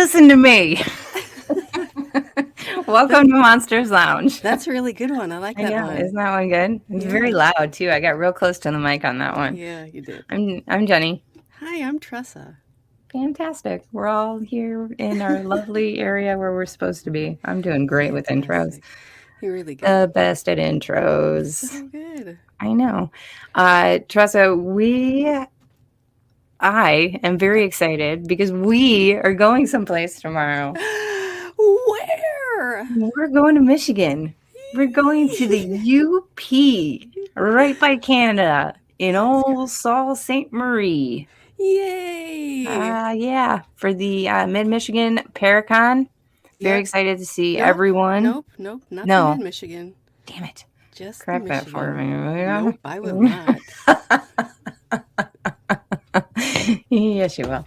listen to me. Welcome to Monsters Lounge. That's a really good one. I like that one. Isn't that one good? It's very loud too. I got real close to the mic on that one. Yeah, you did. I'm Jeni. Hi, I'm Tressa. Fantastic. We're all here in our lovely area where we're supposed to be. I'm doing great with intros. You're really good. The best at intros. So good. I know. Tressa, I am very excited because we are going someplace tomorrow. Where? We're going to Michigan. We're going to the UP, right by Canada, in old Sault Ste. Marie. Yay! Yeah, for the Mid-Michigan Paracon. Very excited to see everyone. Nope, not the Mid-Michigan. Damn it. Just correct that for me. Nope, I will not. Yes, you will.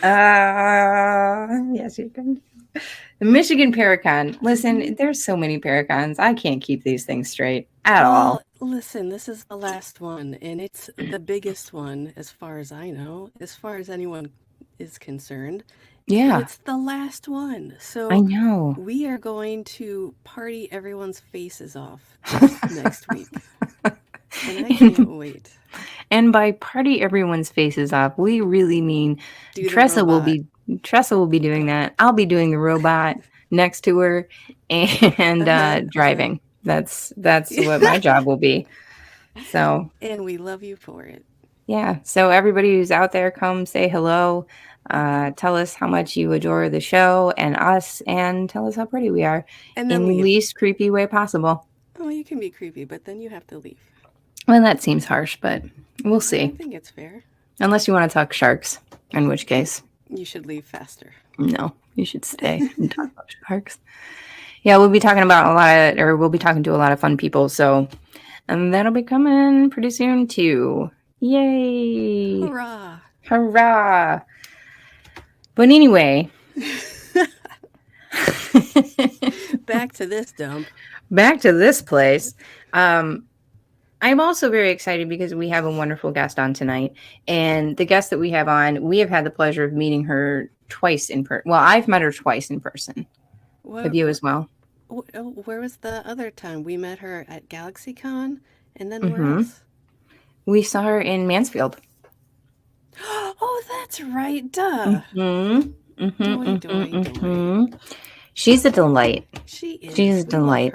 Yes, you can. The Michigan Paracon. Listen, there's so many Paracons. I can't keep these things straight at all. Listen, this is the last one, and it's the biggest one as far as I know, as far as anyone is concerned. Yeah. It's the last one. So I know. We are going to party everyone's faces off next week. And I can't wait. And by party everyone's faces off, we really mean Tressa will be doing that. I'll be doing the robot next to her and driving. That's what my job will be. So, and we love you for it. Yeah. So everybody who's out there, come say hello. Tell us how much you adore the show and us, and tell us how pretty we are in the least creepy way possible. Oh, you can be creepy, but then you have to leave. Well, that seems harsh, but we'll see. I think it's fair. Unless you want to talk sharks, in which case you should leave faster. No, you should stay and talk about sharks. Yeah, we'll be talking to a lot of fun people. So, and that'll be coming pretty soon too. Yay! Hurrah! Hurrah! But anyway, back to this dump. Back to this place. I'm also very excited because we have a wonderful guest on tonight. And the guest that we have on, we have had the pleasure of meeting her twice in person. Well, I've met her twice in person. Have you as well? Where was the other time? We met her at GalaxyCon, and then where else? We saw her in Mansfield. Oh, that's right. Duh. She's a delight. She is. She's a delight.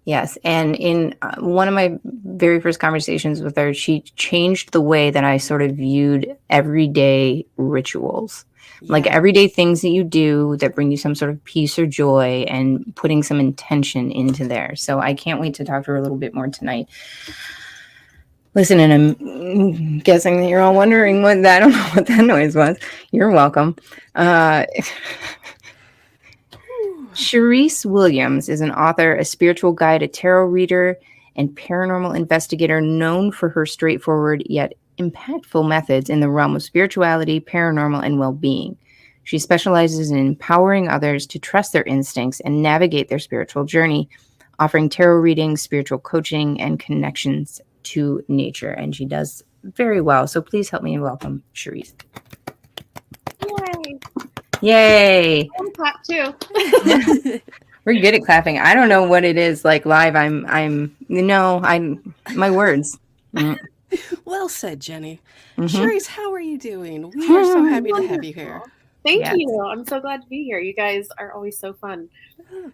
Yes. And in one of my very first conversations with her, she changed the way that I sort of viewed everyday rituals. Yeah. Like everyday things that you do that bring you some sort of peace or joy, and putting some intention into there. So I can't wait to talk to her a little bit more tonight. Listen, and I'm guessing that you're all wondering I don't know what that noise was. You're welcome. Cherise Williams is an author, a spiritual guide, a tarot reader, and paranormal investigator known for her straightforward yet impactful methods in the realm of spirituality, paranormal, and well-being. She specializes in empowering others to trust their instincts and navigate their spiritual journey, offering tarot readings, spiritual coaching, and connections to nature. And she does very well. So please help me and welcome Cherise. Yay! Yay! I'm clap too. We're good at clapping. I don't know what it is like live. I'm my words. Well said, Jeni. Cherise, how are you doing? We are so happy to have you here. Thank you. I'm so glad to be here. You guys are always so fun. Oh,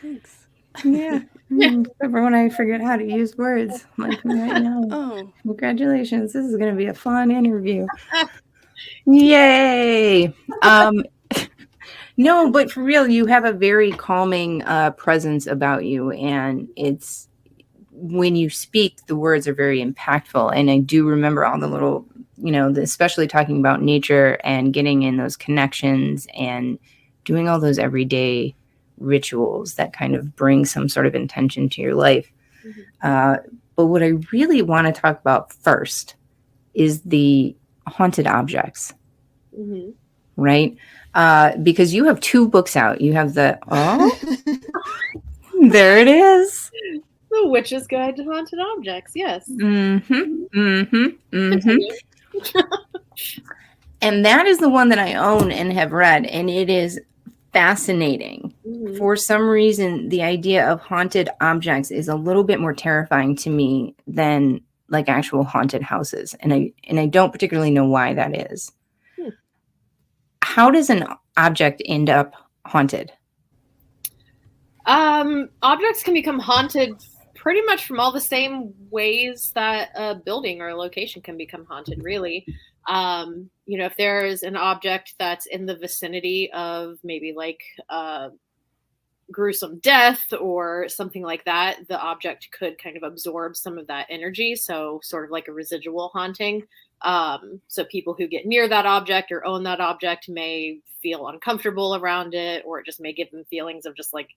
thanks. Yeah. Remember when I forget how to use words like right now. Oh, congratulations. This is going to be a fun interview. Yay. No, but for real, you have a very calming presence about you, and it's when you speak, the words are very impactful. And I do remember all the little, especially talking about nature and getting in those connections and doing all those everyday rituals that kind of bring some sort of intention to your life. But what I really want to talk about first is the haunted objects, right? Because you have 2 books out. You have there it is. The Witch's Guide to Haunted Objects, yes. And that is the one that I own and have read, and it is fascinating. Mhm. For some reason, the idea of haunted objects is a little bit more terrifying to me than like actual haunted houses. And I don't particularly know why that is. Hmm. How does an object end up haunted? Objects can become haunted pretty much from all the same ways that a building or a location can become haunted, really. If there is an object that's in the vicinity of maybe like gruesome death or something like that, the object could kind of absorb some of that energy. So, sort of like a residual haunting. So, people who get near that object or own that object may feel uncomfortable around it, or it just may give them feelings of just like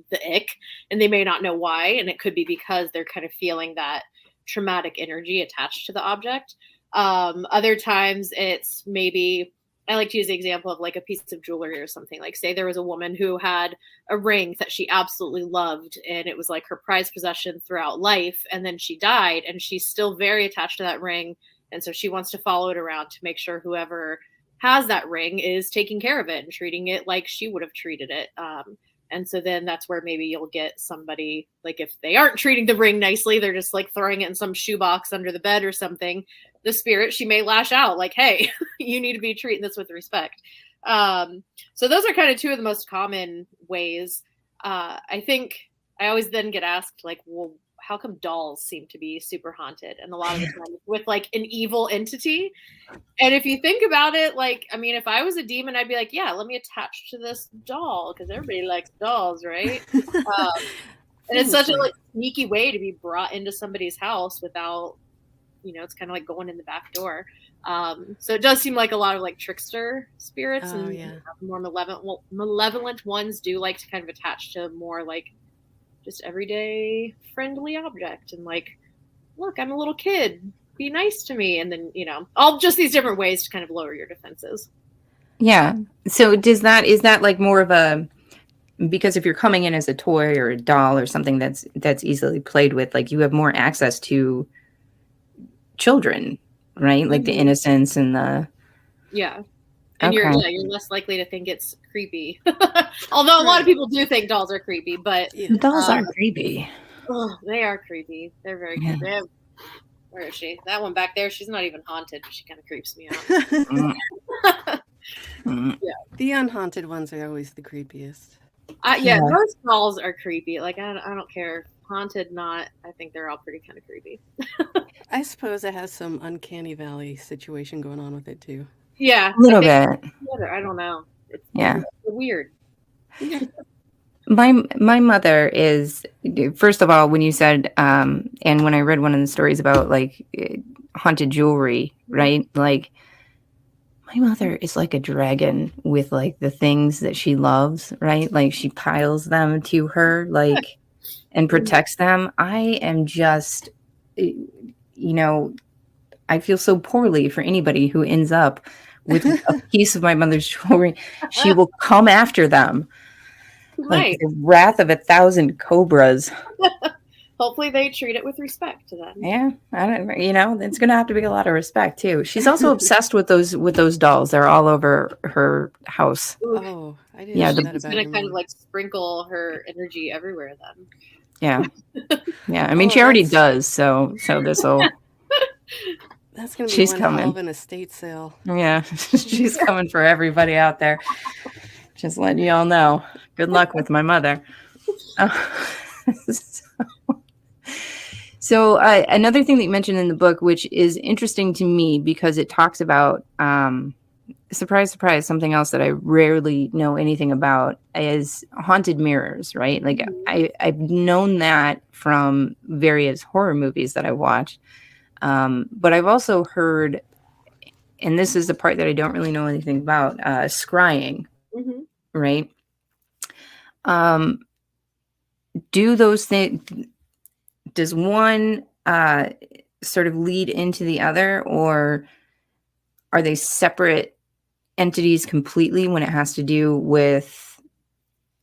the ick, and they may not know why. And it could be because they're kind of feeling that traumatic energy attached to the object. Other times, it's maybe I like to use the example of like a piece of jewelry or something. Like, say there was a woman who had a ring that she absolutely loved, and it was like her prized possession throughout life. And then she died, and she's still very attached to that ring. And so she wants to follow it around to make sure whoever has that ring is taking care of it and treating it like she would have treated it. And so then that's where maybe you'll get somebody, like if they aren't treating the ring nicely, they're just like throwing it in some shoebox under the bed or something. The spirit, she may lash out like, hey, you need to be treating this with respect. So those are kind of two of the most common ways. I think I always then get asked like, well, how come dolls seem to be super haunted? And a lot of the time with like an evil entity. And if you think about it, like, I mean, if I was a demon, I'd be like, yeah, let me attach to this doll because everybody likes dolls, right? And it's such a like sneaky way to be brought into somebody's house without, it's kind of like going in the back door. So it does seem like a lot of like trickster spirits and more malevolent ones do like to kind of attach to more like just everyday friendly object and like, look, I'm a little kid. Be nice to me. And then, all just these different ways to kind of lower your defenses. Yeah. So is that like more of a, because if you're coming in as a toy or a doll or something that's easily played with, like you have more access to children, right? Like the innocence and the and you're less likely to think it's creepy. Although a lot of people do think dolls are creepy, but dolls are creepy. Oh, they are creepy. They're very creepy. Where is she? That one back there, she's not even haunted, but she kind of creeps me out. The unhaunted ones are always the creepiest. Most dolls are creepy. Like, I don't care. Haunted, not. I think they're all pretty kind of creepy. I suppose it has some uncanny valley situation going on with it, too. Yeah. A little bit. I don't know. It's weird. My mother is, first of all, when you said, and when I read one of the stories about like haunted jewelry, right? Like my mother is like a dragon with like the things that she loves, right? Like she piles them to her, like, and protects them. I am just, I feel so poorly for anybody who ends up with a piece of my mother's jewelry. She will come after them. Like the wrath of 1,000 cobras. Hopefully they treat it with respect to them. Yeah, I don't. It's gonna have to be a lot of respect too. She's also obsessed with those dolls. They're all over her house. Oh, I didn't know that about she's gonna kind of like sprinkle her energy everywhere then. Yeah. I mean, she already does. So this will. That's gonna be one hell of an estate sale. Yeah, she's coming for everybody out there. Just letting y'all know. Good luck with my mother. So another thing that you mentioned in the book, which is interesting to me because it talks about, surprise, surprise, something else that I rarely know anything about is haunted mirrors, right? Like I've known that from various horror movies that I watched. But I've also heard, and this is the part that I don't really know anything about, scrying, right? Do those things, does one sort of lead into the other, or are they separate entities completely when it has to do with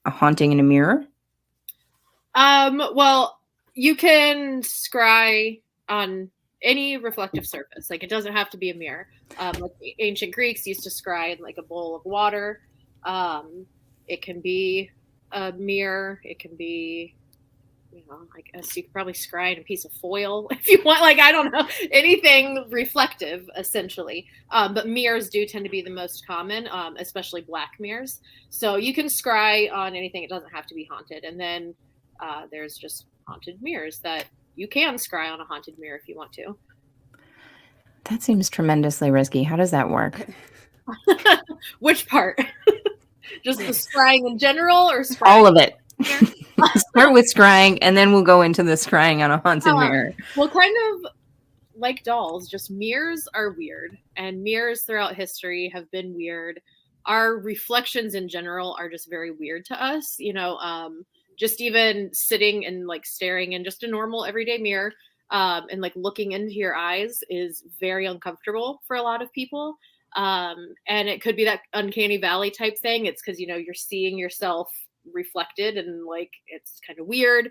a haunting in a mirror? Well, you can scry on any reflective surface. Like, it doesn't have to be a mirror. Like the ancient Greeks used to scry in like a bowl of water. It can be a mirror. It can be, you know, I guess you could probably scry in a piece of foil if you want. Like, I don't know, anything reflective, essentially. But mirrors do tend to be the most common, especially black mirrors. So you can scry on anything. It doesn't have to be haunted. And then there's just haunted mirrors that you can scry on a haunted mirror if you want to. That seems tremendously risky. How does that work? Which part? Just the scrying in general, or scrying? All of it. Start with scrying, and then we'll go into the scrying on a haunted mirror. Well, kind of like dolls, just mirrors are weird, and mirrors throughout history have been weird. Our reflections in general are just very weird to us. You know, just even sitting and like staring in just a normal everyday mirror, and like looking into your eyes is very uncomfortable for a lot of people. And it could be that uncanny valley type thing. It's because, you know, you're seeing yourself reflected and like it's kind of weird.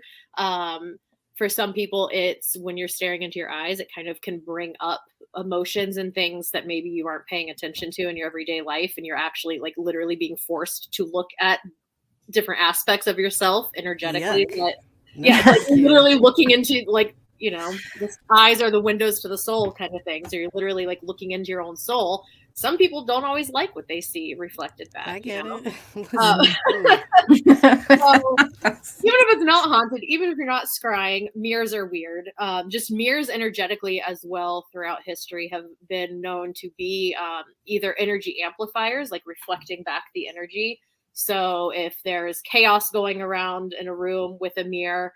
For some people, it's when you're staring into your eyes, it kind of can bring up emotions and things that maybe you aren't paying attention to in your everyday life, and you're actually like literally being forced to look at different aspects of yourself energetically. But yeah, it's like literally looking into, like, you know, the eyes are the windows to the soul kind of thing. So you're literally like looking into your own soul. Some people don't always like what they see reflected back. I get it. So, even if it's not haunted, even if you're not scrying, mirrors are weird. Just mirrors energetically as well throughout history have been known to be either energy amplifiers, like reflecting back the energy. So if there's chaos going around in a room with a mirror,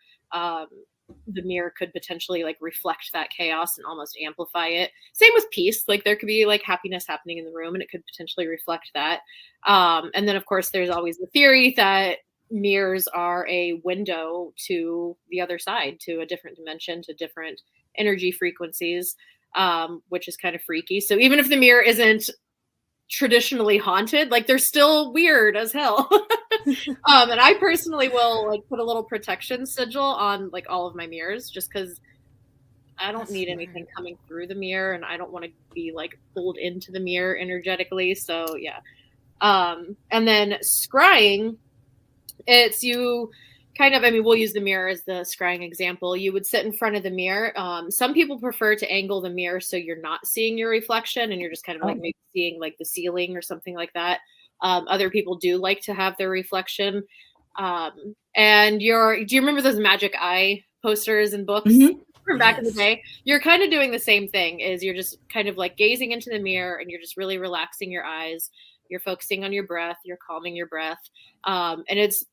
the mirror could potentially like reflect that chaos and almost amplify it. Same with peace. Like there could be like happiness happening in the room and it could potentially reflect that. And then of course there's always the theory that mirrors are a window to the other side, to a different dimension, to different energy frequencies, which is kind of freaky. So even if the mirror isn't traditionally haunted, like they're still weird as hell. And I personally will like put a little protection sigil on like all of my mirrors, just because I don't need anything coming through the mirror, and I don't want to be like pulled into the mirror energetically. So yeah. And then scrying, it's you kind of, I mean, we'll use the mirror as the scrying example. You would sit in front of the mirror. Some people prefer to angle the mirror so you're not seeing your reflection and you're just kind of like maybe seeing like the ceiling or something like that. Other people do like to have their reflection. And do you remember those magic eye posters and books from back in the day? You're kind of doing the same thing, is you're just kind of like gazing into the mirror and you're just really relaxing your eyes. You're focusing on your breath. You're calming your breath. And it's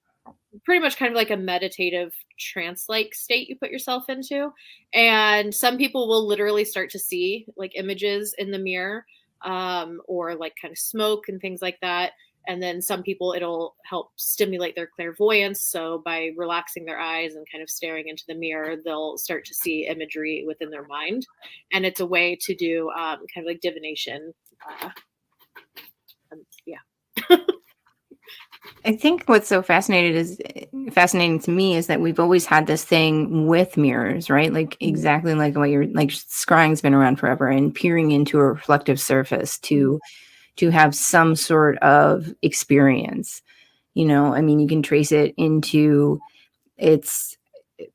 pretty much kind of like a meditative trance-like state you put yourself into. And some people will literally start to see like images in the mirror, or like kind of smoke and things like that. And then some people, it'll help stimulate their clairvoyance. So by relaxing their eyes and kind of staring into the mirror, they'll start to see imagery within their mind. And it's a way to do kind of like divination. Yeah. I think what's so fascinating to me is that we've always had this thing with mirrors, right? Like exactly like what you're like, scrying's been around forever, and peering into a reflective surface to have some sort of experience. You know, I mean, you can trace it into its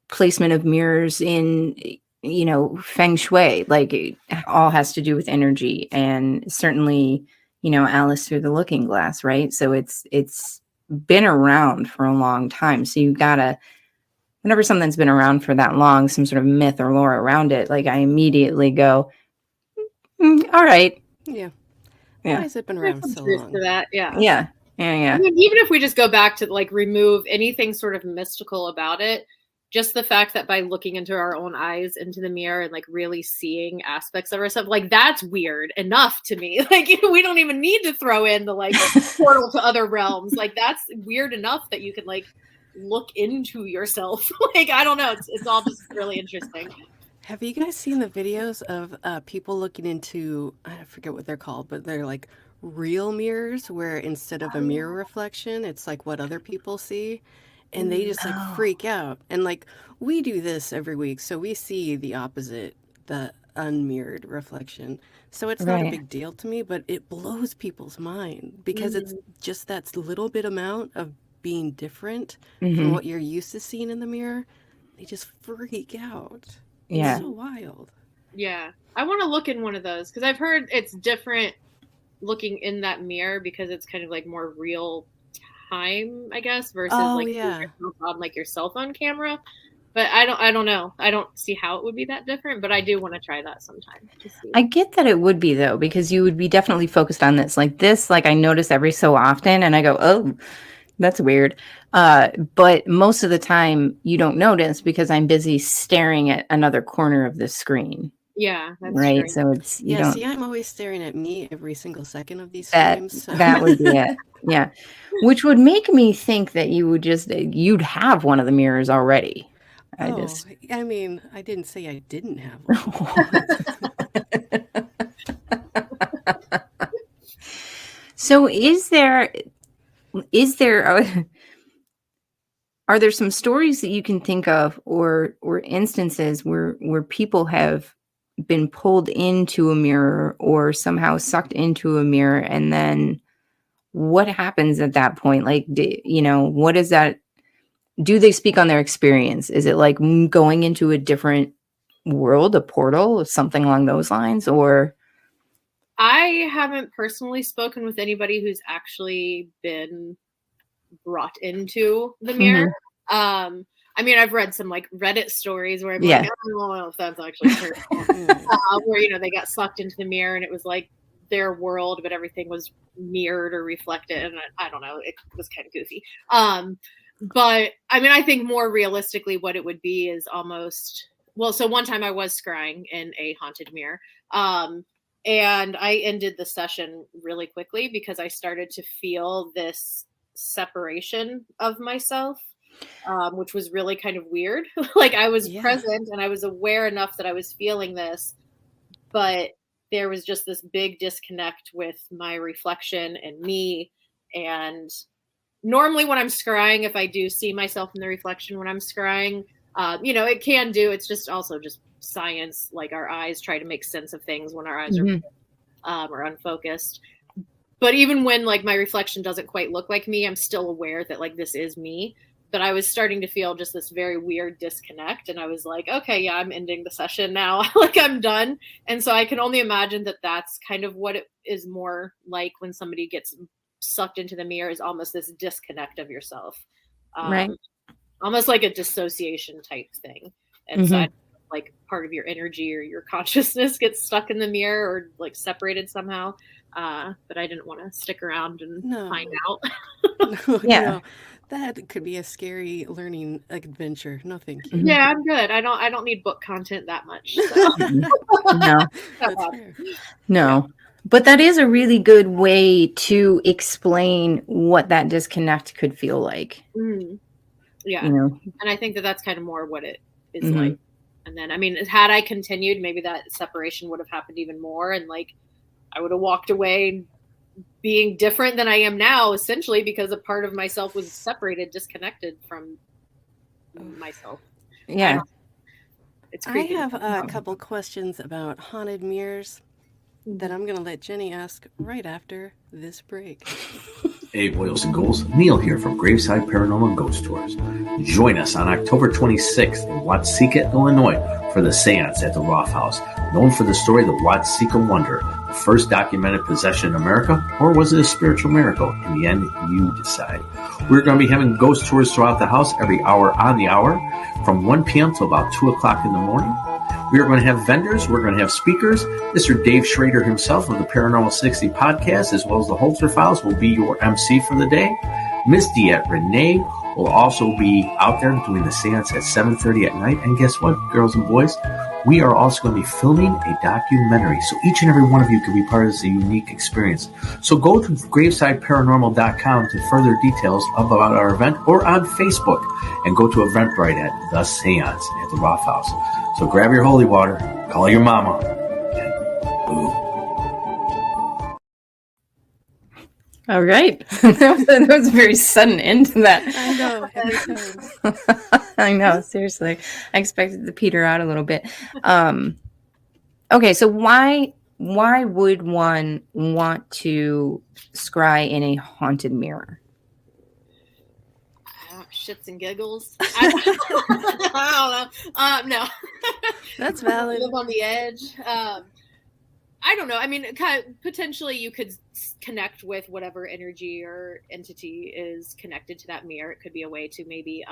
placement of mirrors in, you know, feng shui. Like it all has to do with energy, and certainly, you know, Alice through the looking glass, right? So it's been around for a long time. So you gotta, whenever something's been around for that long, some sort of myth or lore around it, like I immediately go, all right. Yeah. Why has it been around so long? To that, yeah. Yeah. I mean, even if we just go back to like remove anything sort of mystical about it, just the fact that by looking into our own eyes into the mirror and like really seeing aspects of ourselves, like that's weird enough to me. Like we don't even need to throw in the like portal to other realms. Like that's weird enough that you can like look into yourself. Like I don't know, it's all just really interesting. Have you guys seen the videos of people looking into, I forget what they're called, but they're like real mirrors where instead of a mirror reflection, it's like what other people see? And they just like freak out. And like we do this every week, so we see the opposite, the unmirrored reflection. So it's not a Right. big deal to me, but it blows people's mind because it's just that little bit amount of being different from what you're used to seeing in the mirror. They just freak out. Yeah. It's so wild. Yeah. I want to look in one of those because I've heard it's different looking in that mirror because it's kind of like more real time, I guess, versus like on like your cell phone camera. But I don't know. I don't see how it would be that different, but I do want to try that sometime to see. I get that it would be though, because you would be definitely focused on this. Like this, like I notice every so often and I go, oh, that's weird. But most of the time you don't notice because I'm busy staring at another corner of the screen. Yeah, that's right. true. So it's see, I'm always staring at me every single second of these that streams. So. that would be it. Yeah, which would make me think that you'd have one of the mirrors already. I mean, I didn't say I didn't have one. So are there some stories that you can think of or instances where people have been pulled into a mirror or somehow sucked into a mirror, and then what happens at that point? Like, what is that? Do they speak on their experience? Is it like going into a different world, a portal, something along those lines? Or I haven't personally spoken with anybody who's actually been brought into the mirror. I mean, I've read some like Reddit stories where I'm like, I don't know if that's actually true. Where, they got sucked into the mirror and it was like their world, but everything was mirrored or reflected. And I don't know, it was kind of goofy. But I mean, I think more realistically what it would be is almost, so one time I was scrying in a haunted mirror. And I ended the session really quickly because I started to feel this separation of myself, which was really kind of weird. Like I was present and I was aware enough that I was feeling this, but there was just this big disconnect with my reflection and me. And normally when I'm scrying, if I do see myself in the reflection when I'm scrying, it can do, it's just also just science, like our eyes try to make sense of things when our eyes are unfocused. But even when like my reflection doesn't quite look like me, I'm still aware that like this is me. But I was starting to feel just this very weird disconnect. And I was like, okay, yeah, I'm ending the session now. Like I'm done. And so I can only imagine that that's kind of what it is more like when somebody gets sucked into the mirror, is almost this disconnect of yourself. Right. Almost like a dissociation type thing. And so like part of your energy or your consciousness gets stuck in the mirror or like separated somehow. But I didn't want to stick around and find out. No, that could be a scary learning adventure. No, thank you. Yeah, I'm good. I don't need book content that much. So. No. That's fair. No. But that is a really good way to explain what that disconnect could feel like. Yeah. And I think that that's kind of more what it is like. And then, I mean, had I continued, maybe that separation would have happened even more. And like, I would have walked away being different than I am now, essentially, because a part of myself was separated, disconnected from myself. Yeah. It's creepy. I have a couple questions about haunted mirrors that I'm going to let Jeni ask right after this break. Hey, boys and ghouls. Neil here from Graveside Paranormal Ghost Tours. Join us on October 26th in Watseka, Illinois for the seance at the Roth House, known for the story The Watseka Wonder, the first documented possession in America, or was it a spiritual miracle? In the end, you decide. We're going to be having ghost tours throughout the house every hour on the hour from 1 p.m. to about 2 o'clock in the morning. We are going to have vendors. We're going to have speakers. Mr. Dave Schrader himself of the Paranormal 60 podcast, as well as the Holzer Files, will be your MC for the day. Miss Diet Renee will also be out there doing the seance at 7:30 at night. And guess what, girls and boys? We are also going to be filming a documentary, so each and every one of you can be part of this unique experience. So go to gravesideparanormal.com to further details about our event, or on Facebook, and go to Eventbrite at The Seance at the Roth House. So grab your holy water, call your mama, and boom. All right. That was a very sudden end to that. I know. I know, seriously. I expected to peter out a little bit. Okay, so why would one want to scry in a haunted mirror? Shits and giggles. I don't know. No. That's valid. Live on the edge. I don't know. I mean, potentially you could connect with whatever energy or entity is connected to that mirror. It could be a way to maybe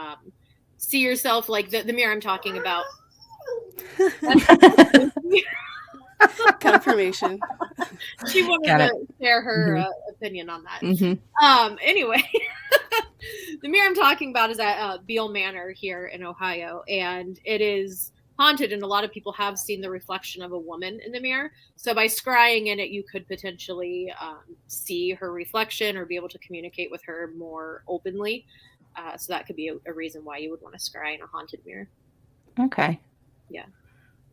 see yourself, like the mirror I'm talking about. Confirmation. She wanted to share her opinion on that. Anyway, the mirror I'm talking about is at Beale Manor here in Ohio, and it is haunted, and a lot of people have seen the reflection of a woman in the mirror. So by scrying in it, you could potentially see her reflection or be able to communicate with her more openly. So that could be a reason why you would want to scry in a haunted mirror. Okay. Yeah.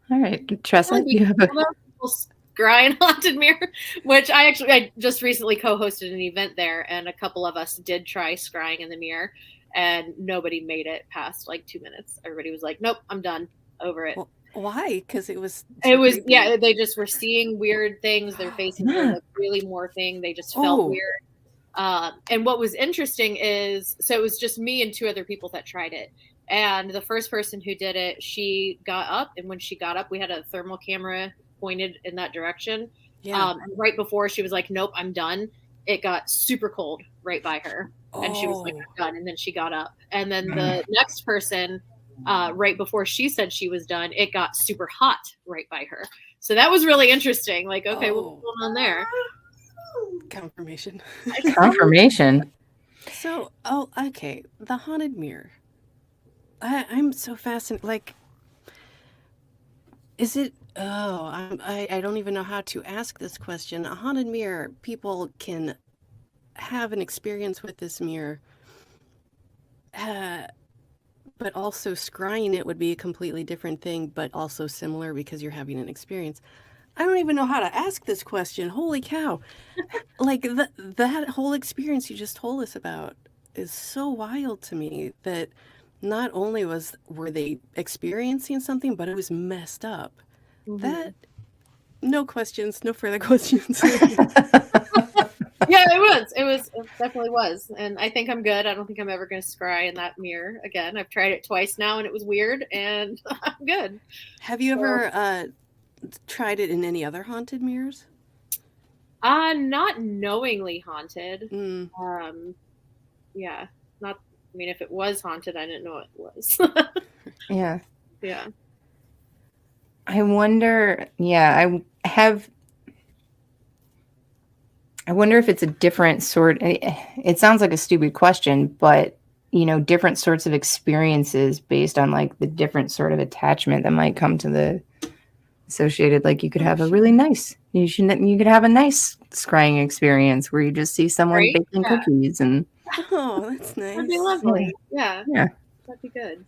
All right, Tressa, you have scry in a haunted mirror, which I just recently co-hosted an event there, and a couple of us did try scrying in the mirror, and nobody made it past like 2 minutes. Everybody was like, "Nope, I'm done, over it." Well, why? Because it was creepy. Yeah, they just were seeing weird things. Their faces were like really morphing. They just felt weird. And what was interesting is, so it was just me and 2 other people that tried it. And the first person who did it, she got up, and when she got up, we had a thermal camera pointed in that direction. Yeah. And right before she was like, "Nope, I'm done," it got super cold right by her. And she was like, "I'm done." And then she got up. And then the next person, right before she said she was done, it got super hot right by her. So that was really interesting. Like, okay, what's going on there? Confirmation. Confirmation. So, okay. The haunted mirror. I'm so fascinated. Like, is it? I don't even know how to ask this question. A haunted mirror, people can have an experience with this mirror, but also scrying it would be a completely different thing, but also similar because you're having an experience. I don't even know how to ask this question. Holy cow. Like, that whole experience you just told us about is so wild to me that not only were they experiencing something, but it was messed up. That, no questions, no further questions. Yeah, it definitely was. And I think I'm good. I don't think I'm ever going to scry in that mirror again. I've tried it twice now, and it was weird, and I'm good. Have you ever tried it in any other haunted mirrors? Not knowingly haunted. Yeah, not. I mean, if it was haunted, I didn't know it was. Yeah. Yeah. I wonder. Yeah, I wonder if it's a different sort. It sounds like a stupid question, but different sorts of experiences based on like the different sort of attachment that might come to the associated. Like you could have a really nice. You could have a nice scrying experience where you just see someone baking cookies and. Oh, that's nice. That'd be lovely. Yeah. Yeah. That'd be good.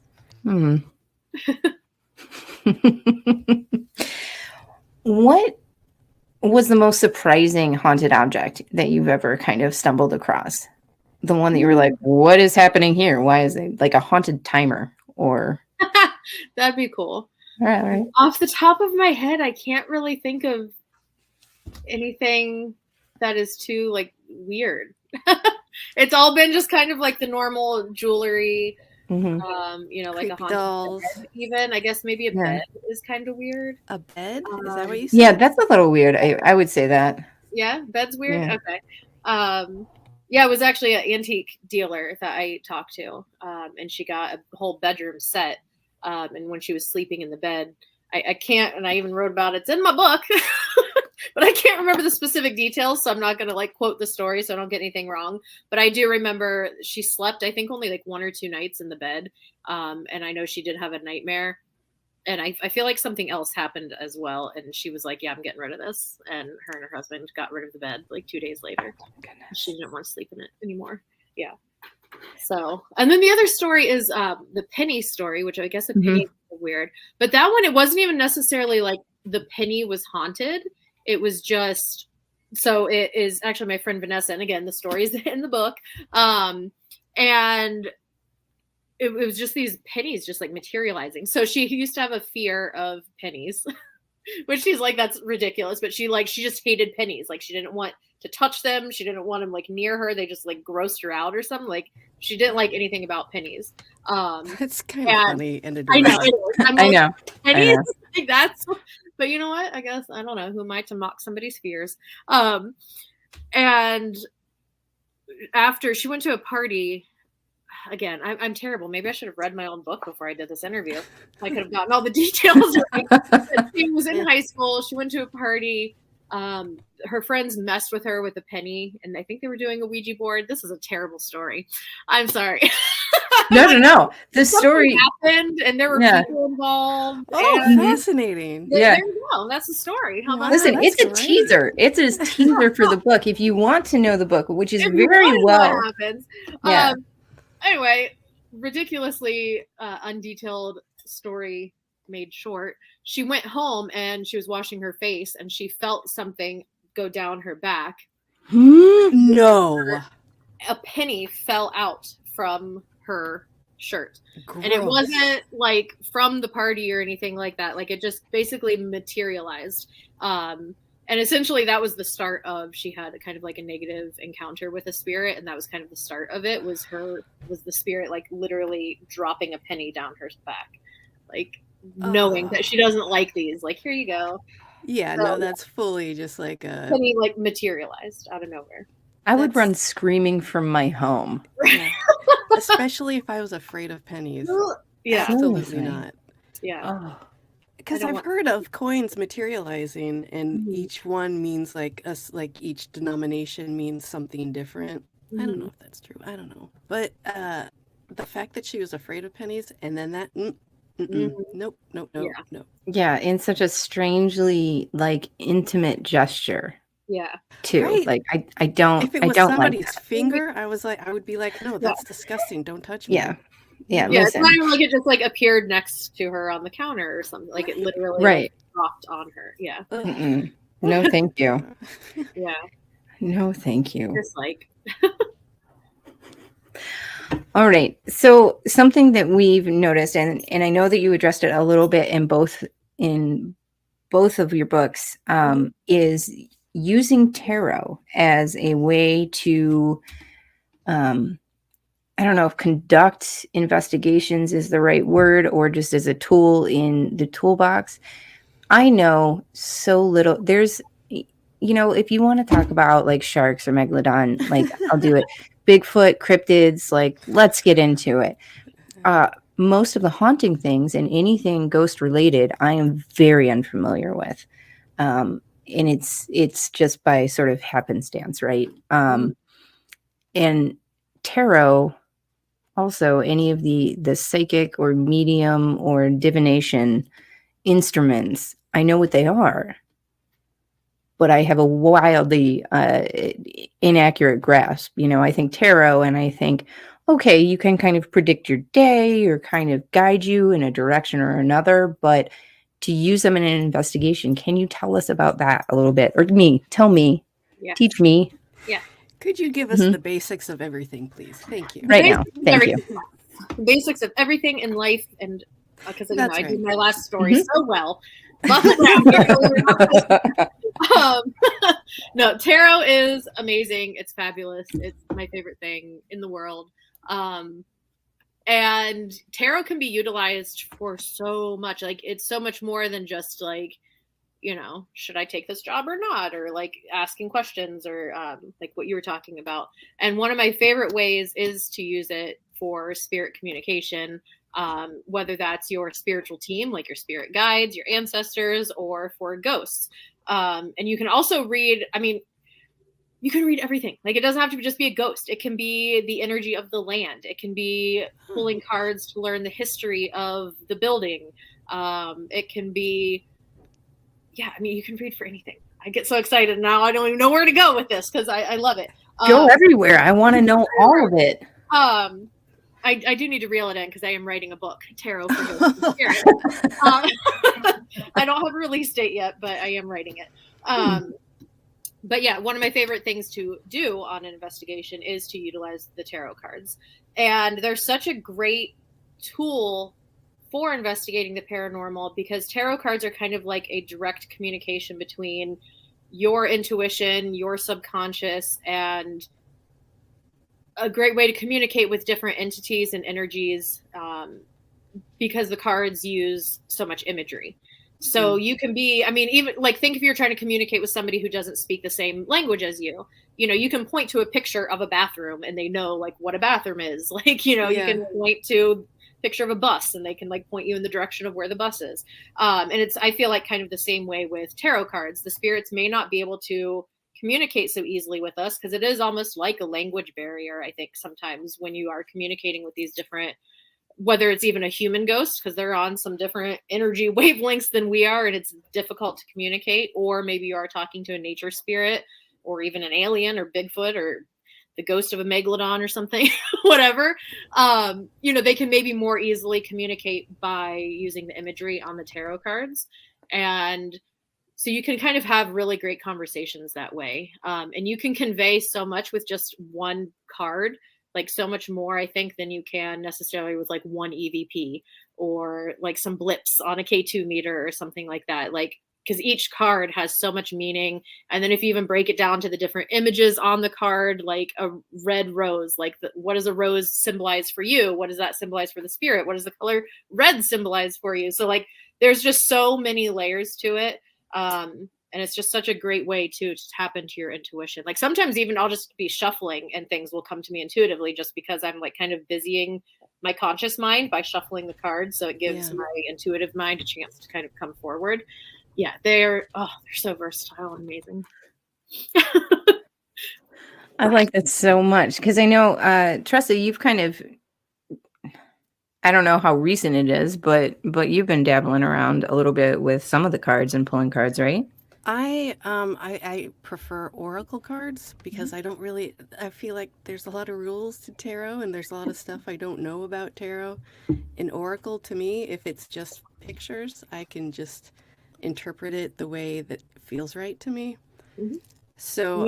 What was the most surprising haunted object that you've ever kind of stumbled across? The one that you were like, what is happening here? Why is it like a haunted timer or? That'd be cool. All right. Off the top of my head, I can't really think of anything that is too like weird. It's all been just kind of like the normal jewelry, like a haunted dolls. bed, even. I guess maybe a bed is kind of weird. A bed? Is that what you said? Yeah, that's a little weird. I would say that. Yeah, bed's weird? Yeah. Okay. It was actually an antique dealer that I talked to, and she got a whole bedroom set. And when she was sleeping in the bed, I can't, and I even wrote about it. It's in my book, but I can't remember the specific details, so I'm not going to like quote the story so I don't get anything wrong. But I do remember she slept, I think, only like 1 or 2 nights in the bed. And I know she did have a nightmare. And I feel like something else happened as well. And she was like, yeah, I'm getting rid of this. And her and her husband got rid of the bed like 2 days later. She didn't want to sleep in it anymore. Yeah. So, and then the other story is the penny story, which I guess a penny is weird. But that one, it wasn't even necessarily like the penny was haunted. It was just, so it is actually my friend Vanessa. And again, the story is in the book. And it was just these pennies just like materializing. So she used to have a fear of pennies. Which she's like, that's ridiculous. But she just hated pennies. Like, she didn't want to touch them. She didn't want them like near her. They just like grossed her out or something. Like, she didn't like anything about pennies. That's kind of funny and I know. adorable. I know. Pennies, like, that's. But you know what? I guess, I don't know. Who am I to mock somebody's fears? And after she went to a party, again, I'm terrible. Maybe I should have read my own book before I did this interview. I could have gotten all the details right. She was in high school. She went to a party. Her friends messed with her with a penny, and I think they were doing a Ouija board. This is a terrible story. I'm sorry. No. The story happened, and there were people involved. Oh, fascinating. There you go. That's the story. How about Listen, that? it's a teaser. It's a teaser for the book. If you want to know the book, which is very well. What happens. Yeah. Anyway, ridiculously undetailed story made short. She went home and she was washing her face, and she felt something go down her back. No. A penny fell out from her shirt. Gross. And it wasn't like from the party or anything like that. Like, it just basically materialized. And essentially that was the start of, she had a kind of like a negative encounter with a spirit. And that was kind of the start of it, was the spirit like literally dropping a penny down her back. Like, knowing that she doesn't like these, like, here you go. Yeah, so, no, that's fully just like a penny like materialized out of nowhere. I would run screaming from my home. Yeah. Especially if I was afraid of pennies. Yeah. Absolutely not. Yeah. Because I've heard of coins materializing, and each one means like each denomination means something different. I don't know if that's true. I don't know. But the fact that she was afraid of pennies, and then that nope. Yeah, in such a strangely like intimate gesture. Yeah. Too. Right. Like I don't. If it was I don't somebody's like finger, I would be like, no, that's disgusting. Don't touch me. Yeah. Yeah. Listen. It's not even like it just like appeared next to her on the counter or something. Like, it literally like, dropped on her. Yeah. No, thank you. Yeah. No, thank you. Just like. All right. So something that we've noticed, and I know that you addressed it a little bit in both of your books, is using tarot as a way to, I don't know if conduct investigations is the right word, or just as a tool in the toolbox. I know so little. There's, if you want to talk about like sharks or megalodon, like I'll do it. Bigfoot, cryptids, like let's get into it. Most of the haunting things and anything ghost related, I am very unfamiliar with. And it's just by sort of happenstance, right? And tarot, also any of the psychic or medium or divination instruments, I know what they are, but I have a wildly inaccurate grasp. I think tarot and I think, okay, you can kind of predict your day or kind of guide you in a direction or another, but to use them in an investigation, can you tell us about that a little bit? Or tell me, teach me. Yeah. Could you give us the basics of everything, please? Thank you. Right now. Thank you. The basics of everything in life, and because I did my last story so well. No, tarot is amazing. It's fabulous. It's my favorite thing in the world. And tarot can be utilized for so much. Like, it's so much more than just like, should I take this job or not? Or like asking questions or like what you were talking about. And one of my favorite ways is to use it for spirit communication, whether that's your spiritual team, like your spirit guides, your ancestors, or for ghosts. And you can also read, you can read everything. Like, it doesn't have to just be a ghost. It can be the energy of the land. It can be pulling cards to learn the history of the building. It can be, you can read for anything. I get so excited now. I don't even know where to go with this because I love it. Go everywhere. I want to know all of it. I do need to reel it in because I am writing a book, Tarot for Ghosts and Spirits. I don't have a release date yet, but I am writing it. But yeah, one of my favorite things to do on an investigation is to utilize the tarot cards. And they're such a great tool for investigating the paranormal, because tarot cards are kind of like a direct communication between your intuition, your subconscious, and a great way to communicate with different entities and energies, because the cards use so much imagery. So you can be, I mean, even like, think if you're trying to communicate with somebody who doesn't speak the same language as you, you know, you can point to a picture of a bathroom and they know like what a bathroom is. Like, you know, you can point to a picture of a bus and they can like point you in the direction of where the bus is. And it's, I feel like kind of the same way with tarot cards. The spirits may not be able to communicate so easily with us because it is almost like a language barrier, I think, sometimes when you are communicating with these different, whether it's even a human ghost, because they're on some different energy wavelengths than we are, and it's difficult to communicate, or maybe you are talking to a nature spirit, or even an alien, or Bigfoot, or the ghost of a megalodon, or something, whatever. You know, they can maybe more easily communicate by using the imagery on the tarot cards, and so you can kind of have really great conversations that way, and you can convey so much with just one card. Like so much more, I think, than you can necessarily with like one EVP or like some blips on a K2 meter or something like that. Like, because each card has so much meaning. And then if you even break it down to the different images on the card, like a red rose, like what does a rose symbolize for you? What does that symbolize for the spirit? What does the color red symbolize for you? So like, there's just so many layers to it. And it's just such a great way to tap into your intuition. Like sometimes even I'll just be shuffling and things will come to me intuitively just because I'm like kind of busying my conscious mind by shuffling the cards. So it gives my intuitive mind a chance to kind of come forward. Yeah, they're so versatile and amazing. I like that so much because I know, Tressa, you've kind of, I don't know how recent it is, but you've been dabbling around a little bit with some of the cards and pulling cards, right? I prefer oracle cards because I feel like there's a lot of rules to tarot and there's a lot of stuff I don't know about tarot. In oracle, to me, if it's just pictures, I can just interpret it the way that feels right to me. So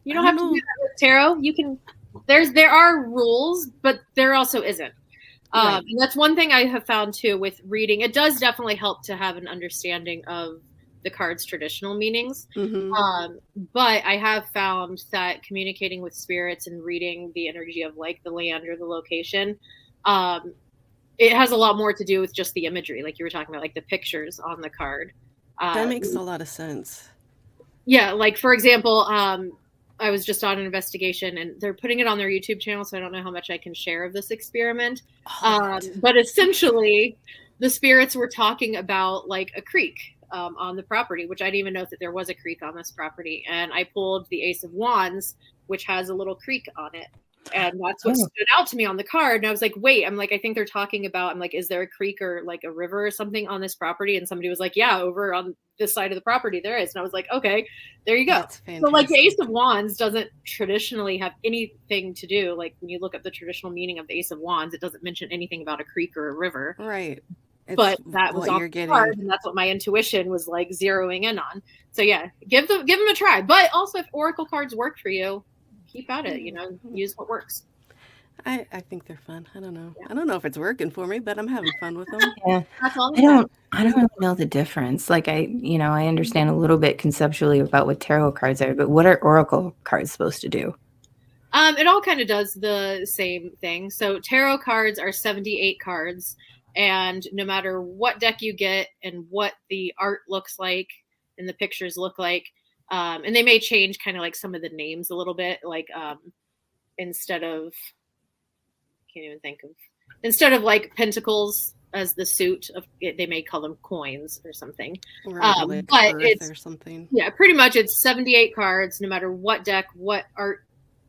you don't have to do that with tarot. You can, there are rules, but there also isn't. And that's one thing I have found too with reading. It does definitely help to have an understanding of the card's traditional meanings. But I have found that communicating with spirits and reading the energy of like the land or the location, it has a lot more to do with just the imagery, like you were talking about, like the pictures on the card. That makes a lot of sense. Yeah, like for example, I was just on an investigation and they're putting it on their YouTube channel, so I don't know how much I can share of this experiment. But essentially, the spirits were talking about like a creek on the property, which I didn't even know that there was a creek on this property. And I pulled the Ace of Wands, which has a little creek on it. And that's what stood out to me on the card. And I was like, wait, I'm like, I think they're talking about, I'm like, is there a creek or like a river or something on this property? And somebody was like, yeah, over on this side of the property there is. And I was like, okay, there you go. That's fantastic. So like the Ace of Wands doesn't traditionally have anything to do, like when you look up the traditional meaning of the Ace of Wands, it doesn't mention anything about a creek or a river. Right. But that was on the card, and that's what my intuition was like zeroing in on. So yeah, give them a try. But also, if oracle cards work for you, keep at it. You know, use what works. I think they're fun. I don't know. I don't know if it's working for me, but I'm having fun with them. Yeah, I don't really know the difference. Like I understand a little bit conceptually about what tarot cards are, but what are oracle cards supposed to do? It all kind of does the same thing. So tarot cards are 78 cards. And no matter what deck you get and what the art looks like and the pictures look like, and they may change kind of like some of the names a little bit, like instead of like pentacles as the suit of it, they may call them coins or something. Like but it's or something. Yeah, pretty much it's 78 cards, no matter what deck, what art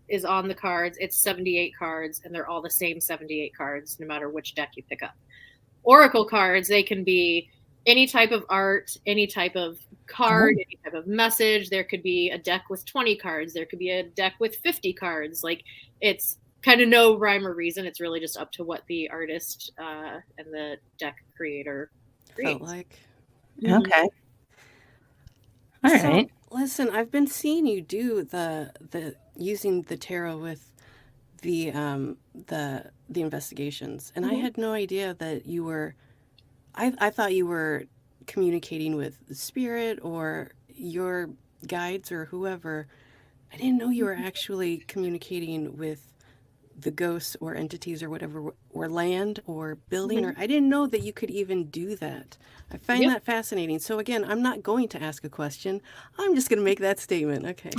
is on the cards, it's 78 cards, and they're all the same 78 cards, no matter which deck you pick up. Oracle cards, they can be any type of art, any type of card, any type of message. There could be a deck with 20 cards. There could be a deck with 50 cards. Like it's kind of no rhyme or reason. It's really just up to what the artist and the deck creator creates. Felt like. Okay. All right. Listen, I've been seeing you do the using the tarot with the investigations, and I had no idea that you were I thought you were communicating with the spirit or your guides or whoever. I didn't know you were actually communicating with the ghosts or entities or whatever, or land or building, or I didn't know that you could even do that. I find that fascinating. So again, I'm not going to ask a question. I'm just going to make that statement. Okay.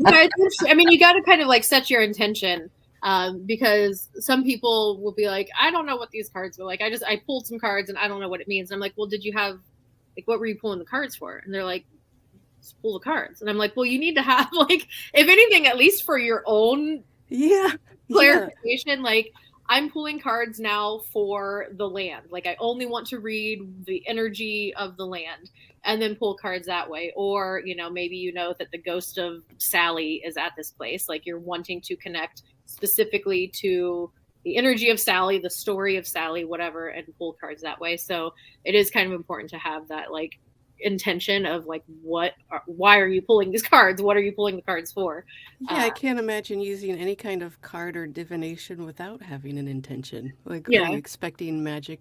I mean, you got to kind of like set your intention, because some people will be like, I don't know what these cards were like. I pulled some cards and I don't know what it means. And I'm like, well, did you have, like, what were you pulling the cards for? And they're like, just pull the cards. And I'm like, well, you need to have, like, if anything, at least for your own clarification, like, I'm pulling cards now for the land. Like, I only want to read the energy of the land and then pull cards that way. Or, you know, maybe you know that the ghost of Sally is at this place. Like, you're wanting to connect specifically to the energy of Sally, the story of Sally, whatever, and pull cards that way. So it is kind of important to have that, like, intention of like, why are you pulling these cards? What are you pulling the cards for? Yeah, I can't imagine using any kind of card or divination without having an intention. Like, Yeah. are you expecting magic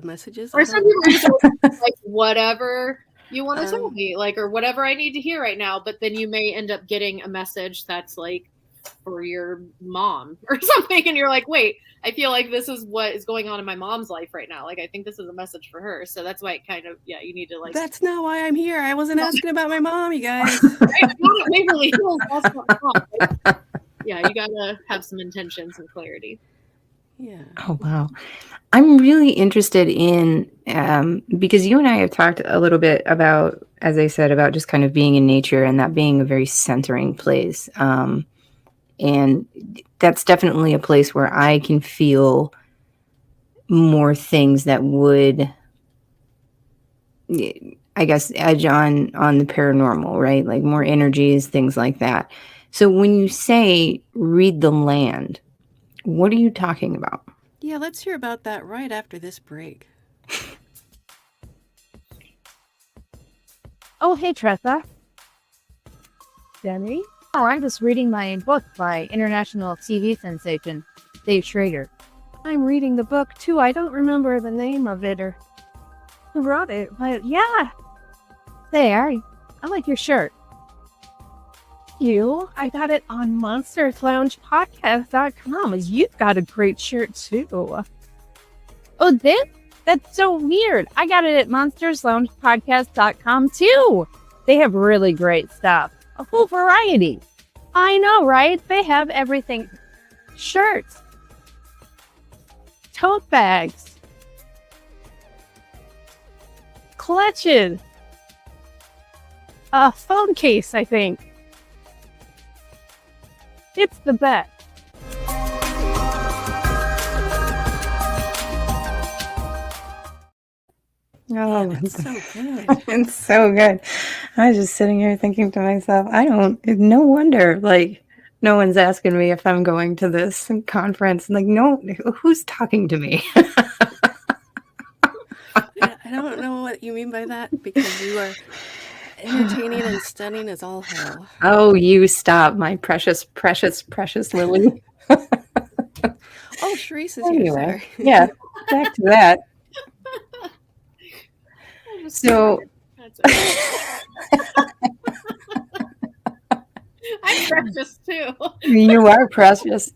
messages? Or some people are just like, whatever you want to tell me, like, or whatever I need to hear right now. But then you may end up getting a message that's like for your mom or something, and you're like, wait, I feel like this is what is going on in my mom's life right now. Like, I think this is a message for her. So that's why it kind of, you need to like. That's not why I'm here. I wasn't asking about my mom, you guys. Waverly Hills, that's not mom. Like, yeah, you gotta have some intentions and clarity. Yeah. Oh, wow. I'm really interested in, because you and I have talked a little bit about, as I said, about just kind of being in nature and that being a very centering place. And that's definitely a place where I can feel more things that would, I guess, edge on the paranormal, right? Like more energies, things like that. So when you say read the land, what are you talking about? Yeah, let's hear about that right after this break. Oh, hey, Tressa. Jeni? Oh, I'm just reading my book by international TV sensation, Dave Schrader. I'm reading the book, too. I don't remember the name of it or who wrote it, but yeah. There, I like your shirt. You? I got it on monstersloungepodcast.com. You've got a great shirt, too. Oh, this? That's so weird. I got it at monstersloungepodcast.com, too. They have really great stuff. A full variety. I know, right? They have everything. Shirts. Tote bags. Clutches. A phone case, I think. It's the best. Oh, It's so good. it's so good. I was just sitting here thinking to myself, no wonder, like, no one's asking me if I'm going to this conference. Like, no, who's talking to me? I don't know what you mean by that, because you are entertaining and stunning as all hell. Oh, you stop, my precious, precious, precious Lily. Oh, Cherise is here. Anyway, Sorry. yeah, back to that. So, I'm precious too. you are precious.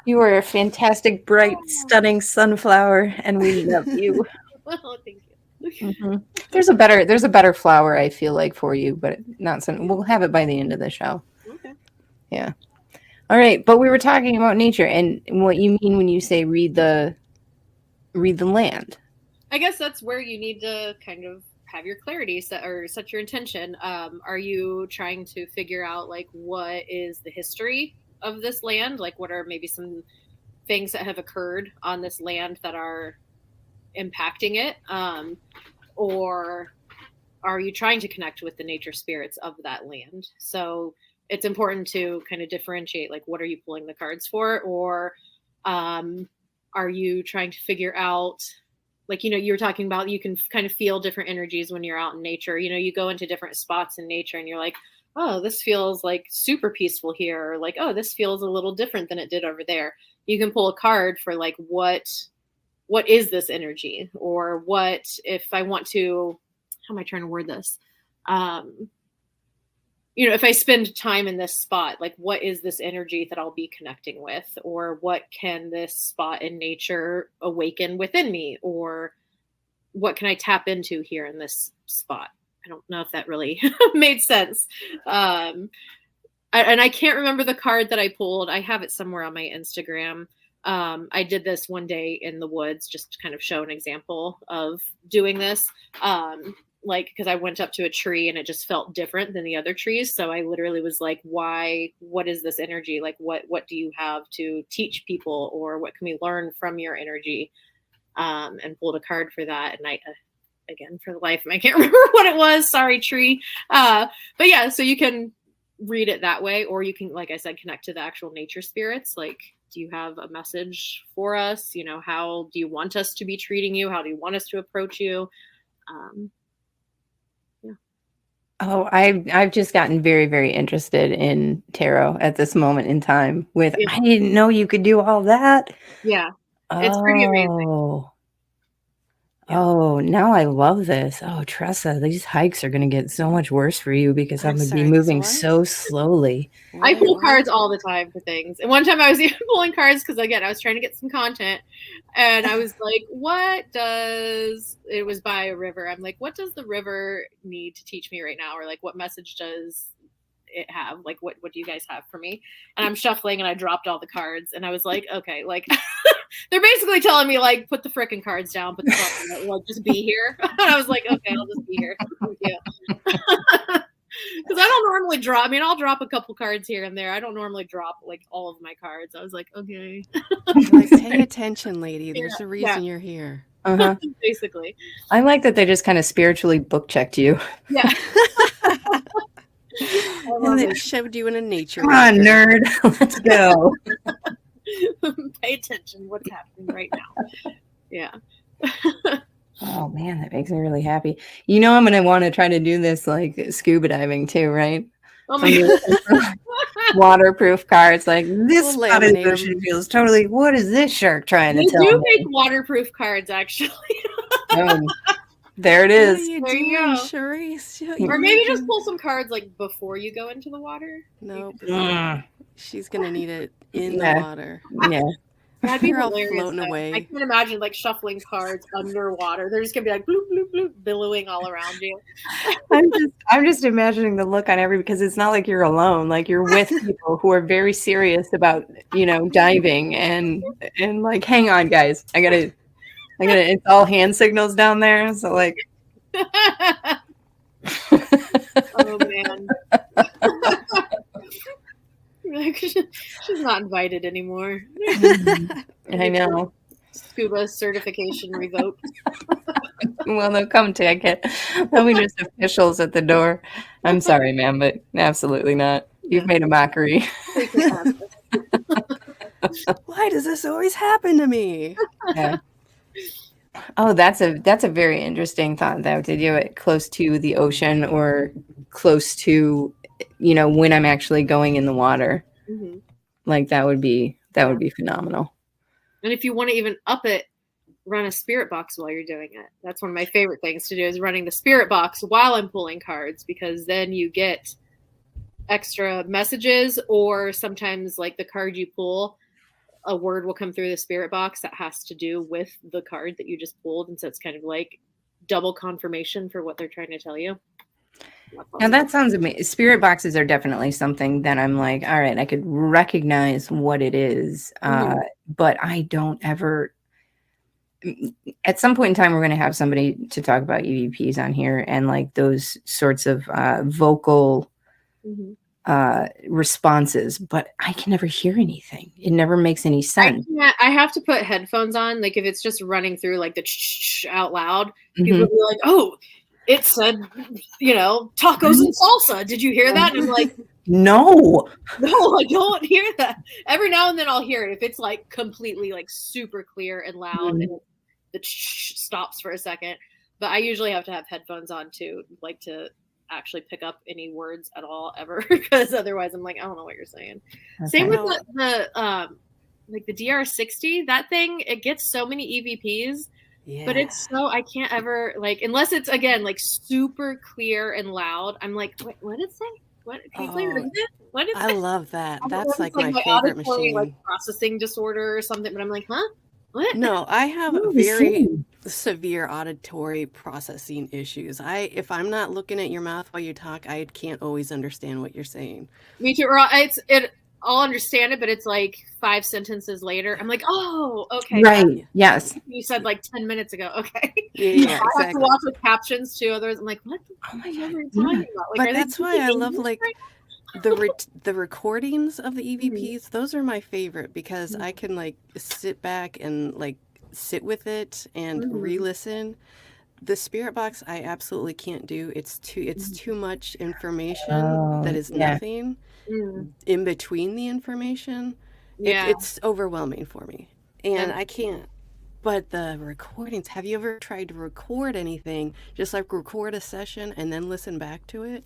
You are a fantastic, bright, stunning sunflower, and we love you. Well, thank you. Mm-hmm. There's a better flower, I feel like, for you, but not so. We'll have it by the end of the show. Okay. Yeah. All right, but we were talking about nature and what you mean when you say read the land. I guess that's where you need to kind of have your clarity set your intention. Are you trying to figure out like what is the history of this land? Like what are maybe some things that have occurred on this land that are impacting it? Or are you trying to connect with the nature spirits of that land? So it's important to kind of differentiate, like, what are you pulling the cards for? Or are you trying to figure out, like, you know, you were talking about, you can kind of feel different energies when you're out in nature. You know, you go into different spots in nature and you're like, oh, this feels like super peaceful here. Or like, oh, this feels a little different than it did over there. You can pull a card for like what what is this energy? Or what if I want to, how am I trying to word this? If I spend time in this spot, like what is this energy that I'll be connecting with? Or what can this spot in nature awaken within me? Or what can I tap into here in this spot? I don't know if that really made sense. And I can't remember the card that I pulled. I have it somewhere on my Instagram. I did this one day in the woods, just to kind of show an example of doing this. Because I went up to a tree and it just felt different than the other trees. So I literally was like, what is this energy? Like, what do you have to teach people, or what can we learn from your energy? And pulled a card for that. And I, again, for the life of me, I can't remember what it was. Sorry, tree. But yeah, so you can read it that way, or you can, like I said, connect to the actual nature spirits. Like, do you have a message for us? How do you want us to be treating you? How do you want us to approach you? Oh, I've just gotten very, very interested in tarot at this moment in time. I didn't know you could do all that. Yeah, it's pretty amazing. Oh, now I love this. Oh, Tressa, these hikes are going to get so much worse for you because I'm going to be moving so slowly. I pull cards all the time for things. And one time I was even pulling cards because, again, I was trying to get some content. And I was like, it was by a river. I'm like, what does the river need to teach me right now? Or like, what message does it have? Like, what do you guys have for me? And I'm shuffling and I dropped all the cards. And I was like, okay, like they're basically telling me, like, put the frickin' cards down, put the fucking, like, just be here. And I was like, okay, I'll just be here. Thank you. Because I don't normally drop. I mean, I'll drop a couple cards here and there. I don't normally drop like all of my cards. I was like, okay. Like, pay attention, lady. There's a reason you're here. Basically. I like that they just kind of spiritually book checked you. Yeah. And they shoved you in a nature. Come on, nerd. Let's go. Pay attention. What's happening right now? Yeah. Oh man, that makes me really happy. I'm going to want to try to do this like scuba diving too, right? Oh my God. Waterproof cards, like this spot of the ocean feels totally. What is this shark trying to tell me? We do make waterproof cards, actually. There it is. What are you doing, Cherise? Or maybe just pull some cards like before you go into the water. Nope. She's gonna need it in the water. Yeah. That'd be hilarious. Floating away. I can't imagine like shuffling cards underwater. They're just gonna be like bloop bloop bloop, billowing all around you. I'm just imagining the look on because it's not like you're alone. Like you're with people who are very serious about diving and like, hang on, guys, I gotta. It's all hand signals down there, so like. Oh man. She's not invited anymore. I know. Scuba certification revoked. Well, they'll come take it. They'll be just officials at the door. I'm sorry, ma'am, but absolutely not. You've made a mockery. Why does this always happen to me? Yeah. Oh, that's a very interesting thought, though, to do it close to the ocean or close to, when I'm actually going in the water. Mm-hmm. Like that would be phenomenal. And if you want to even up it, run a spirit box while you're doing it. That's one of my favorite things to do, is running the spirit box while I'm pulling cards, because then you get extra messages, or sometimes like the card you pull, a word will come through the spirit box that has to do with the card that you just pulled. And so it's kind of like double confirmation for what they're trying to tell you. Now that sounds amazing. Spirit boxes are definitely something that I'm like, all right, I could recognize what it is. But I don't ever, at some point in time, we're going to have somebody to talk about EVPs on here, and like those sorts of vocal responses, but I can never hear anything. It never makes any sense. I have to put headphones on. Like if it's just running through like the out loud, people will be like, oh, it said, tacos and salsa. Did you hear that? And I'm like, no, I don't hear that. Every now and then I'll hear it if it's like completely like super clear and loud and the stops for a second. But I usually have to have headphones on too, like to actually pick up any words at all ever, because otherwise I'm like, I don't know what you're saying. Okay. Same with like the DR60, that thing, it gets so many EVPs, but it's so, I can't ever, like, unless it's, again, like super clear and loud, I'm like, wait, what did it say? What, can you play it again? What did it I say? love that. I don't know That's if like it's, my my favorite auditory, machine. like processing disorder or something, but I'm like, huh? What? No, I have Oh, the very same. severe auditory processing issues. If I'm not looking at your mouth while you talk, I can't always understand what you're saying. Me too. Or I'll understand it, but it's like 5 sentences later. I'm like, oh, okay. Right. Yes. You said like 10 minutes ago. Okay. Yeah, I have to exactly. watch with captions too. Others, I'm like, what? Oh my What God. are you Yeah. talking about? Like, But are that's they why I speaking love English like right the recordings of the Mm-hmm. EVPs. Those are my favorite because I can like sit back and like sit with it and Mhm. re-listen. The spirit box I absolutely can't do. It's too much information Oh, that is yeah. nothing Mm. in between the information. Yeah. It's overwhelming for me. And And- I can't. But the recordings, have you ever tried to record anything? Just like record a session and then listen back to it?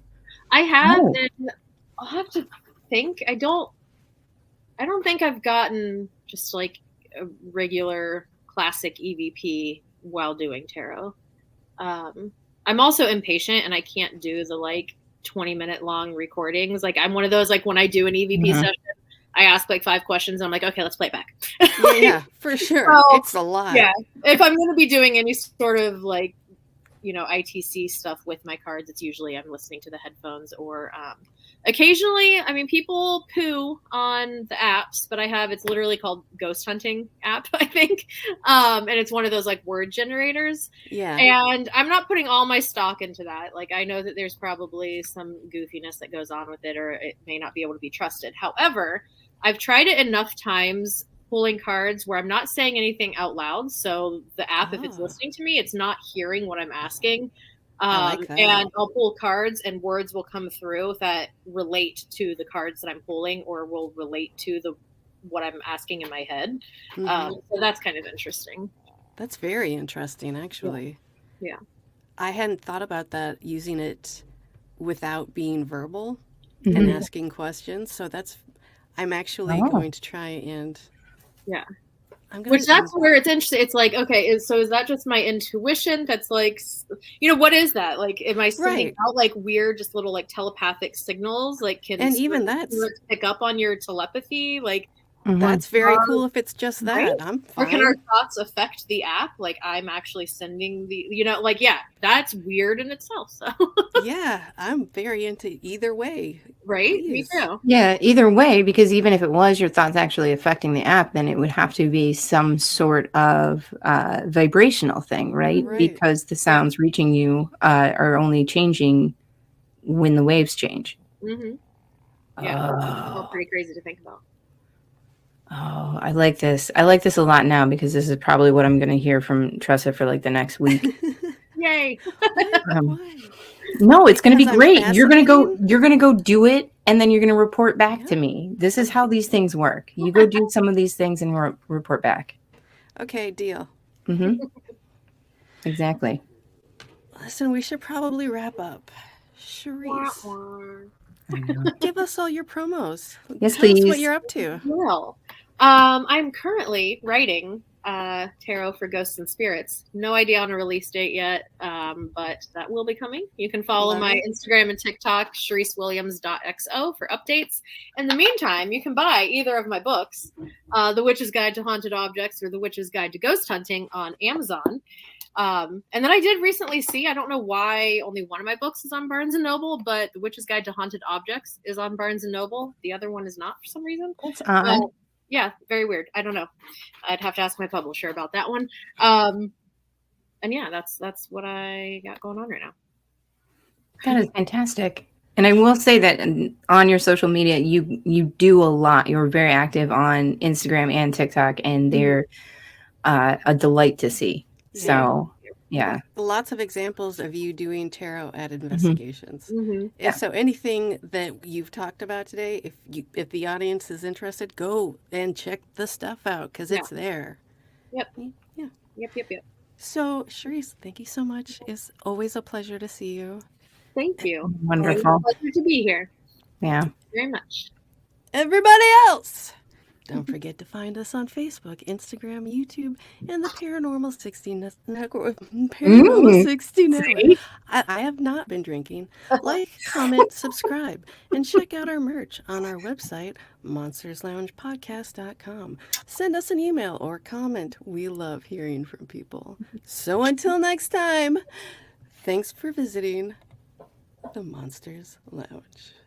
I have, Oh. and I'll have to think. I don't think I've gotten just like a regular classic EVP while doing tarot. I'm also impatient and I can't do the like 20-minute long recordings. Like I'm one of those, like when I do an EVP Mhm. session, I ask like 5 questions. And I'm like, okay, let's play it back. Yeah, for sure. So, It's a lot. Yeah. If I'm going to be doing any sort of like, ITC stuff with my cards, it's usually I'm listening to the headphones or occasionally, I mean, people poo on the apps, but it's literally called Ghost Hunting app, I think. And it's one of those like word generators. Yeah. And I'm not putting all my stock into that. Like, I know that there's probably some goofiness that goes on with it, or it may not be able to be trusted. However, I've tried it enough times pulling cards where I'm not saying anything out loud. So the app, if it's listening to me, it's not hearing what I'm asking. I like that. And I'll pull cards and words will come through that relate to the cards that I'm pulling or will relate to what I'm asking in my head. Mhm. So that's kind of interesting. That's very interesting, actually. Yeah. I hadn't thought about that, using it without being verbal Mhm. and asking questions. So I'm actually Oh. going to try and. Yeah. Which that's where it's interesting. It's like, okay, is that just my intuition? That's like, what is that? Like, am I sending out like weird, just little like telepathic signals? Like, and even that's pick up on your telepathy? Like, that's very cool if it's just that. Right? I'm fine. Or can our thoughts affect the app? Like, I'm actually sending that's weird in itself. So yeah, I'm very into either way. Right? Please. Me too. Yeah, either way, because even if it was your thoughts actually affecting the app, then it would have to be some sort of vibrational thing, right? Because the sounds reaching you are only changing when the waves change. Mm-hmm. Yeah, all pretty crazy to think about. Oh, I like this. I like this a lot now because this is probably what I'm going to hear from Tressa for like the next week. Yay! No, it's going to be great. You're going to go do it, and then you're going to report back to me. This is how these things work. You go do some of these things and report back. Okay, deal. Mm-hmm. Exactly. Listen, we should probably wrap up. Cherise, give us all your promos. Yes, Tell please. us what you're up to. Well, I'm currently writing Tarot for Ghosts and Spirits. No idea on a release date yet, but that will be coming. You can follow my Instagram and TikTok, CheriseWilliams.xo, for updates. In the meantime, you can buy either of my books, The Witch's Guide to Haunted Objects or The Witch's Guide to Ghost Hunting, on Amazon. And then I did recently see, I don't know why only one of my books is on Barnes & Noble, but The Witch's Guide to Haunted Objects is on Barnes & Noble. The other one is not for some reason. That's odd. Yeah, very weird. I don't know. I'd have to ask my publisher about that one. And yeah, that's what I got going on right now. That is fantastic. And I will say that on your social media, you do a lot. You're very active on Instagram and TikTok, and they're a delight to see. Yeah. So, yeah. Lots of examples of you doing tarot at investigations. Mm-hmm. Yeah. So anything that you've talked about today, if the audience is interested, go and check the stuff out because it's there. Yep. Yeah. Yep. So, Cherise, thank you so much. It's always a pleasure to see you. Thank you. Wonderful. It's a pleasure to be here. Yeah. Very much. Everybody else, Don't forget to find us on Facebook, Instagram, YouTube, and the Paranormal 60 Paranormal 60 Network. I have not been drinking. Like, comment, subscribe, and check out our merch on our website, monstersloungepodcast.com. Send us an email or comment. We love hearing from people. So until next time, thanks for visiting the Monsters Lounge.